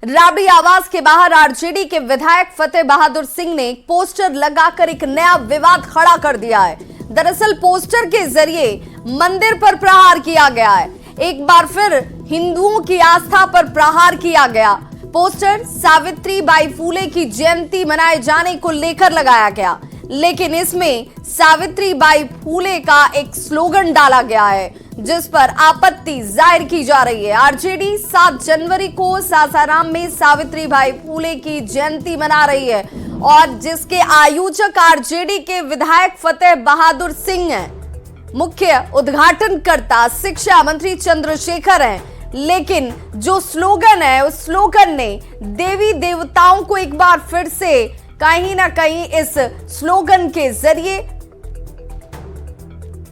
राबड़ी आवास के बाहर आरजेडी के विधायक फतेह बहादुर सिंह ने एक पोस्टर लगाकर एक नया विवाद खड़ा कर दिया है। दरअसल पोस्टर के जरिए मंदिर पर प्रहार किया गया है। एक बार फिर हिंदुओं की आस्था पर प्रहार किया गया। पोस्टर सावित्रीबाई फूले की जयंती मनाए जाने को लेकर लगाया गया, लेकिन इसमें सावित्रीबाई फूले का एक स्लोगन डाला गया है जिस पर आपत्ति जाहिर की जा रही है। आरजेडी 7 जनवरी को सासाराम में सावित्रीबाई फूले की जयंती मना रही है और जिसके आयोजक आरजेडी के विधायक फतेह बहादुर सिंह हैं। मुख्य उद्घाटनकर्ता शिक्षा मंत्री चंद्रशेखर हैं, लेकिन जो स्लोगन है उस स्लोगन ने देवी देवताओं को एक बार फिर से कहीं ना कहीं इस स्लोगन के जरिए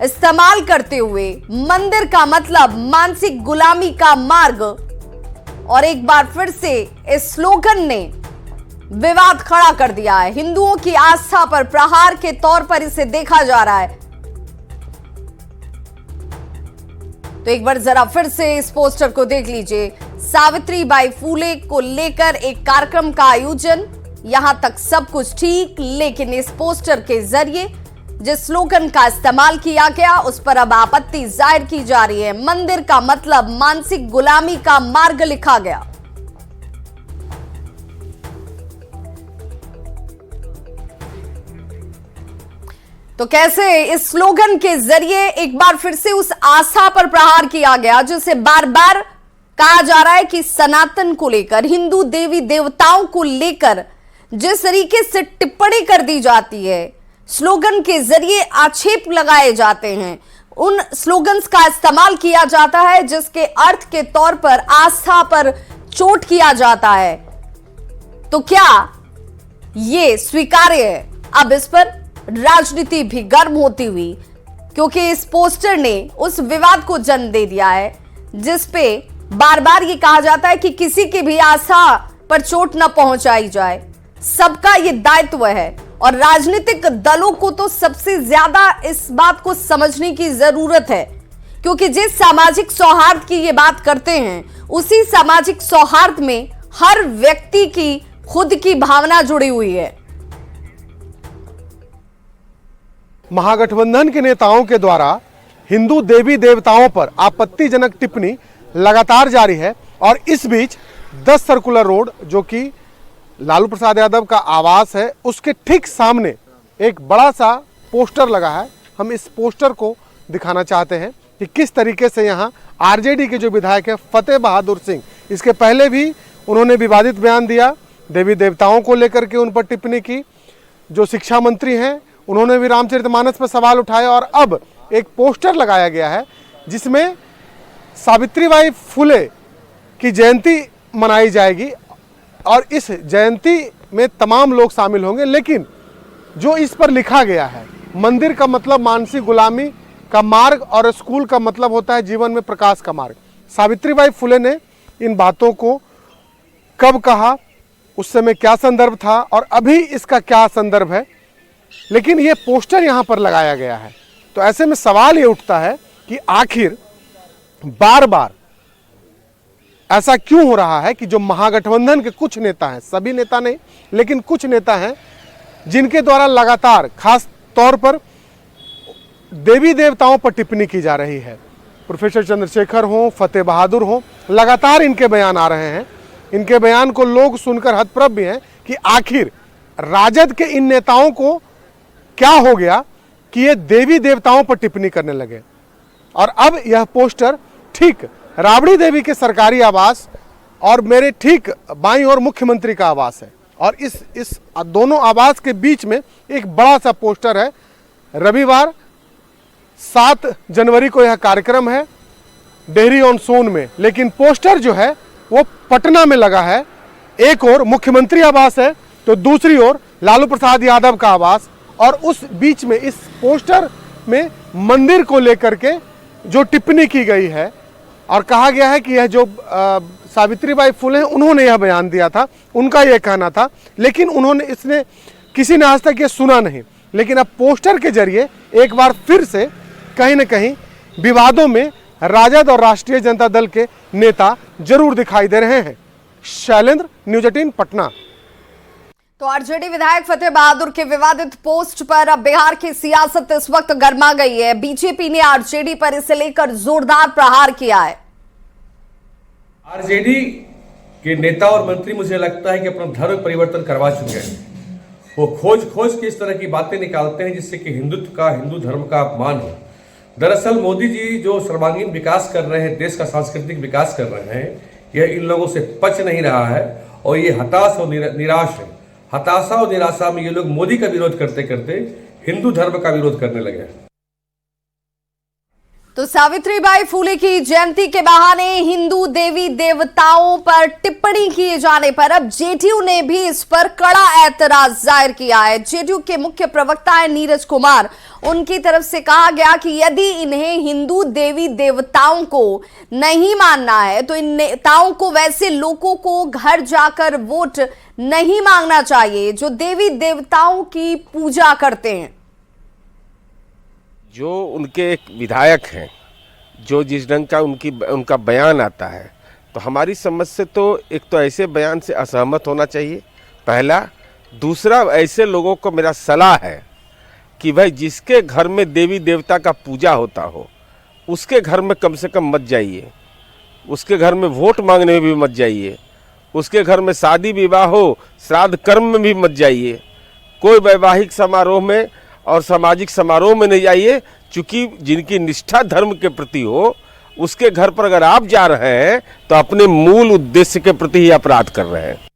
इस्तेमाल करते हुए मंदिर का मतलब मानसिक गुलामी का मार्ग, और एक बार फिर से इस स्लोगन ने विवाद खड़ा कर दिया है। हिंदुओं की आस्था पर प्रहार के तौर पर इसे देखा जा रहा है। तो एक बार जरा फिर से इस पोस्टर को देख लीजिए। सावित्रीबाई फूले को लेकर एक कार्यक्रम का आयोजन, यहां तक सब कुछ ठीक, लेकिन इस पोस्टर के जरिए जिस स्लोगन का इस्तेमाल किया गया उस पर अब आपत्ति जाहिर की जा रही है। मंदिर का मतलब मानसिक गुलामी का मार्ग लिखा गया। तो कैसे इस स्लोगन के जरिए एक बार फिर से उस आस्था पर प्रहार किया गया जिसे बार बार कहा जा रहा है कि सनातन को लेकर, हिंदू देवी देवताओं को लेकर जिस तरीके से टिप्पणी कर दी जाती है, स्लोगन के जरिए आक्षेप लगाए जाते हैं, उन स्लोगन्स का इस्तेमाल किया जाता है जिसके अर्थ के तौर पर आस्था पर चोट किया जाता है। तो क्या ये स्वीकार्य है? अब इस पर राजनीति भी गर्म होती हुई, क्योंकि इस पोस्टर ने उस विवाद को जन्म दे दिया है जिस पे बार बार ये कहा जाता है कि किसी की भी आस्था पर चोट न पहुंचाई जाए। सबका ये दायित्व है और राजनीतिक दलों को तो सबसे ज्यादा इस बात को समझने की जरूरत है, क्योंकि जिस सामाजिक सौहार्द की ये बात करते हैं उसी सामाजिक सौहार्द में हर व्यक्ति की खुद की भावना जुड़ी हुई है। महागठबंधन के नेताओं के द्वारा हिंदू देवी देवताओं पर आपत्तिजनक टिप्पणी लगातार जारी है और इस बीच 10 सर्कुलर रोड, जो कि लालू प्रसाद यादव का आवास है, उसके ठीक सामने एक बड़ा सा पोस्टर लगा है। हम इस पोस्टर को दिखाना चाहते हैं कि किस तरीके से यहाँ आरजेडी के जो विधायक है फतेह बहादुर सिंह, इसके पहले भी उन्होंने विवादित बयान दिया, देवी देवताओं को लेकर के उन पर टिप्पणी की। जो शिक्षा मंत्री हैं उन्होंने भी रामचरितमानस पर सवाल उठाया और अब एक पोस्टर लगाया गया है जिसमें सावित्रीबाई फूले की जयंती मनाई जाएगी और इस जयंती में तमाम लोग शामिल होंगे, लेकिन जो इस पर लिखा गया है, मंदिर का मतलब मानसिक गुलामी का मार्ग और स्कूल का मतलब होता है जीवन में प्रकाश का मार्ग। सावित्रीबाई फूले ने इन बातों को कब कहा, उस समय क्या संदर्भ था और अभी इसका क्या संदर्भ है, लेकिन ये पोस्टर यहाँ पर लगाया गया है। तो ऐसे में सवाल ये उठता है कि आखिर बार बार ऐसा क्यों हो रहा है कि जो महागठबंधन के कुछ नेता हैं, सभी नेता नहीं लेकिन कुछ नेता हैं, जिनके द्वारा लगातार खास तौर पर देवी देवताओं पर टिप्पणी की जा रही है, प्रोफेसर चंद्रशेखर हो, फतेह बहादुर हो, लगातार इनके बयान आ रहे हैं। इनके बयान को लोग सुनकर हतप्रभ भी हैं कि आखिर राजद के इन नेताओं को क्या हो गया कि ये देवी देवताओं पर टिप्पणी करने लगे। और अब यह पोस्टर ठीक राबड़ी देवी के सरकारी आवास और मेरे ठीक बाईं ओर मुख्यमंत्री का आवास है और इस दोनों आवास के बीच में एक बड़ा सा पोस्टर है। रविवार 7 जनवरी को यह कार्यक्रम है डेहरी ऑन सोन में, लेकिन पोस्टर जो है वो पटना में लगा है। एक ओर मुख्यमंत्री आवास है तो दूसरी ओर लालू प्रसाद यादव का आवास, और उस बीच में इस पोस्टर में मंदिर को लेकर के जो टिप्पणी की गई है और कहा गया है कि यह जो सावित्रीबाई फूले हैं उन्होंने यह बयान दिया था, उनका यह कहना था, लेकिन किसी ने आज तक ये सुना नहीं। लेकिन अब पोस्टर के जरिए एक बार फिर से कहीं न कहीं विवादों में राजद और राष्ट्रीय जनता दल के नेता जरूर दिखाई दे रहे हैं। शैलेंद्र, न्यूज 18 पटना। तो आरजेडी विधायक फतेह बहादुर के विवादित पोस्ट पर अब बिहार की सियासत इस वक्त गर्मा गई है। बीजेपी ने आरजेडी पर इसे लेकर जोरदार प्रहार किया है। आरजेडी के नेता और मंत्री मुझे लगता है कि अपना धर्म परिवर्तन करवा चुके हैं। वो खोज के इस तरह की बातें निकालते हैं जिससे कि हिंदुत्व का, हिंदू धर्म का अपमान हो। दरअसल मोदी जी जो सर्वांगीण विकास कर रहे हैं, देश का सांस्कृतिक विकास कर रहे हैं, यह इन लोगों से पच नहीं रहा है और ये हताश और निराश है। हताशा और निराशा में ये लोग मोदी का विरोध करते करते हिंदू धर्म का विरोध करने लगे। तो सावित्रीबाई फुले की जयंती के बहाने हिंदू देवी देवताओं पर टिप्पणी किए जाने पर अब जेडीयू ने भी इस पर कड़ा ऐतराज जाहिर किया है। जेडीयू के मुख्य प्रवक्ता है नीरज कुमार, उनकी तरफ से कहा गया कि यदि इन्हें हिंदू देवी देवताओं को नहीं मानना है तो इन नेताओं को वैसे लोगों को घर जाकर वोट नहीं मांगना चाहिए जो देवी देवताओं की पूजा करते हैं। जो उनके एक विधायक हैं, जो जिस ढंग का उनका बयान आता है, तो हमारी समझ से तो एक तो ऐसे बयान से असहमत होना चाहिए, पहला। दूसरा, ऐसे लोगों को मेरा सलाह है कि भाई जिसके घर में देवी देवता का पूजा होता हो उसके घर में कम से कम मत जाइए, उसके घर में वोट मांगने में भी मत जाइए, उसके घर में शादी विवाह हो, श्राद्ध कर्म में भी मत जाइए, कोई वैवाहिक समारोह में और सामाजिक समारोह में नहीं जाइए। चूंकि जिनकी निष्ठा धर्म के प्रति हो उसके घर पर अगर आप जा रहे हैं तो अपने मूल उद्देश्य के प्रति ही अपराध कर रहे हैं।